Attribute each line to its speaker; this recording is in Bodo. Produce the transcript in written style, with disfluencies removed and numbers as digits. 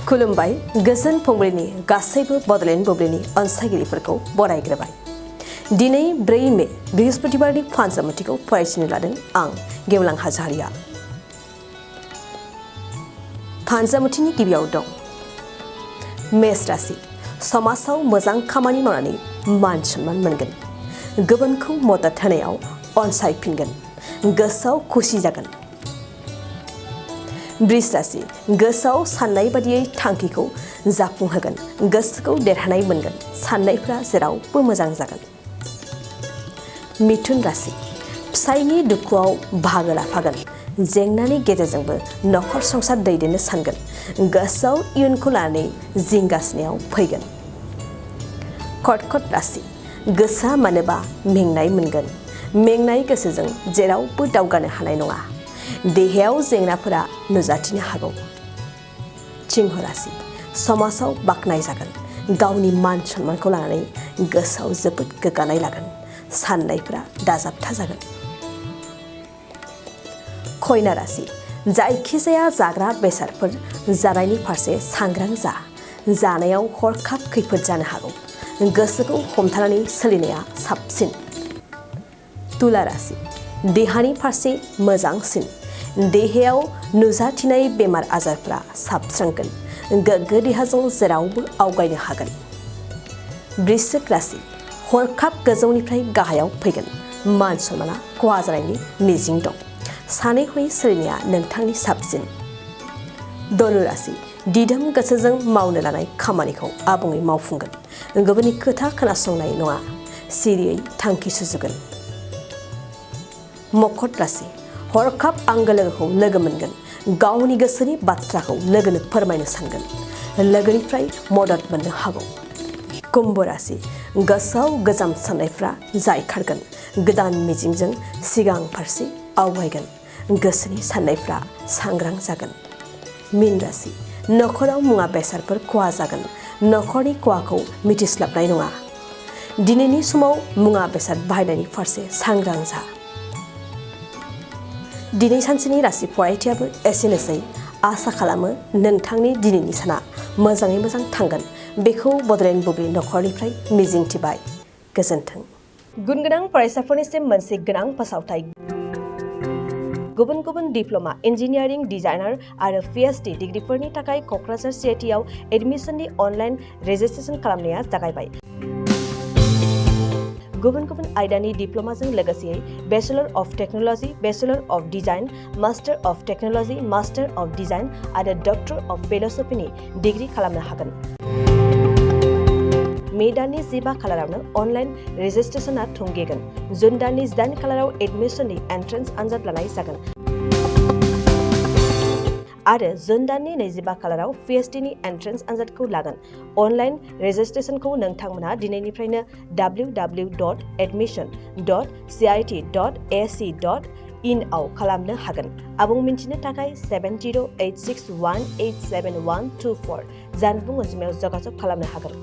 Speaker 1: खुलुमबाय गोजोन फुंबिलिनि गासैबो बड'लेण्ड बुब्लिनि अनसायगिरिफोरखौ बरायग्रोबाय। दिनै 4 मे बृहस्पतिबारनि फानजामुथिखौ फरायसिनो लादों आं गेवलां हाज'हारिया। फानजामुथिनि गिबियाव दं मेष राशि। समाजाव मोजां खामानि मावनानै मान सन्मान मोनगोन। गुबुनखौ मदद होनायाव अनसायफिनगोन। गोसोआव खुसि जागोन। वृष राशि। गोसोआव साननाय बादियै थांखिखौ जाफुंहोगोन। गोसोखौ देरहानाय मोनगोन। साननायफ्रा जेरावबो मोजां जागोन। मिथुन राशि। फिसायनि दुखुआव बाहागो लाफागोन। जेंनानि गेजेरजोंबो नखर संसार दैदेननो सानगोन। गोसोआव इयुनखौ लानानै जिंगासिनायाव फैगोन। कर्कट राशि। गोसोआ मानोबा मेंनाय मोनगोन। मेंनाय गोसोजों जेरावबो दावगानो हानाय नङा। देहायाव जेंनाफोरा नुजाथिनो हागौ। सिंह राशि। समाजाव बाख्नाय जागोन। गावनि मान सन्मानखौ लानानै गोसोआव जोबोद गोग्गानाय लागोन। साननायफोरा दाजाबथा जागोन। कन्या राशि। जायखिजाया जाग्रा बेसादफोर जानायनि फारसे सांग्रां जा। जानायाव हरखाब खैफोद जानो हागौ। गोसोखौ हमथानानै सोलिनाया साबसिन। तुला राशि। देहानि फारसे मोजांसिन। देहायाव नुजाथिनाय बेमार आजारफ्रा साबस्रांगोन। गोग्गो देहाजों जेरावबो आवगायनो हागोन। वृश्चिक राशि। हरखाब गोजौनिफ्राय गाहायाव फैगोन। मान सन्माना खहा जानायनि मिजिं दं। सानै हयै सोलिनाया नोंथांनि साबसिन। धनु राशि। दिदोम गोसोजों मावनो लानाय खामानिखौ आबुङै मावफुंगोन। गुबुननि खोथा खोनासंनाय नङा। सिरियै थांखि सुजुगोन। मकर राशि। हरखाब आंगो लोगोखौ लोगो मोनगोन। गावनि गोसोनि बाथ्राखौ लोगोनो फोरमायनो सानगोन। लोगोनिफ्राय मदद मोननो हागौ। कुम्भ राशि। गोसोआव गोजाम साननायफ्रा जायखारगोन। गोदान मिजिंजों सिगां फारसे आवगायगोन। गोसोनि साननायफ्रा सांग्रां जागोन। मीन राशि। नखराव मुवा बेसादफोर खहा जागोन। नखरनि खहाखौ मिथिस्लाबनाय नङा। दिनैनि समाव मुवा बेसाद बाहायनायनि फारसे सांग्रां जा। दिनै सानसेनि राशि फरायथियाबो एसेनोसै। आसा खालामो नोंथांनि दिनैनि साना मोजाङै मोजां थांगोन। बेखौ बड'लेण्ड बुब्लि नखरनिफ्राय मिजिंथिबाय। गोजोन्थों। गुन गोनां फरायसाफोरनिसिम मोनसे गोनां फोसावथाय। गुबुन गुबुन डिप्ल'मा इन्जिनियारिं डिजाइनार आरो PhD डिग्रिफोरनि थाखाय क'क्राझार CITआव एडमिसननि अनलाइन रेजिस्ट्रेसन खालामनाया जागायबाय। गुबुन गुबुन आयदानि डिप्ल'माजों लोगोसेयै bachelor of technology, bachelor of design, master of technology, master of design आरो डक्टर अफ फिल'सफिनि डिग्रि खालामनो हागोन। मे दाननि 15 खालारावनो अनलाइन रेजिस्ट्रेसनआ थुंगेगोन। जुन दाननि 8 खालाराव एडमिसननि एन्ट्रेन्स आनजाद लानाय जागोन। आरो जुन दाननि 25 खालाराव PhDनि एन्ट्रेन्स आनजादखौ लागोन। अनलाइन रेजिस्ट्रेसनखौ नोंथांमोना दिनैनिफ्रायनो www.admission.cit.ac.in आव खालामनो हागोन। आबुं मिन्थिनो थाखाय 7086187124 जानबुं अनजिमायाव जगाजग खालामनो हागोन।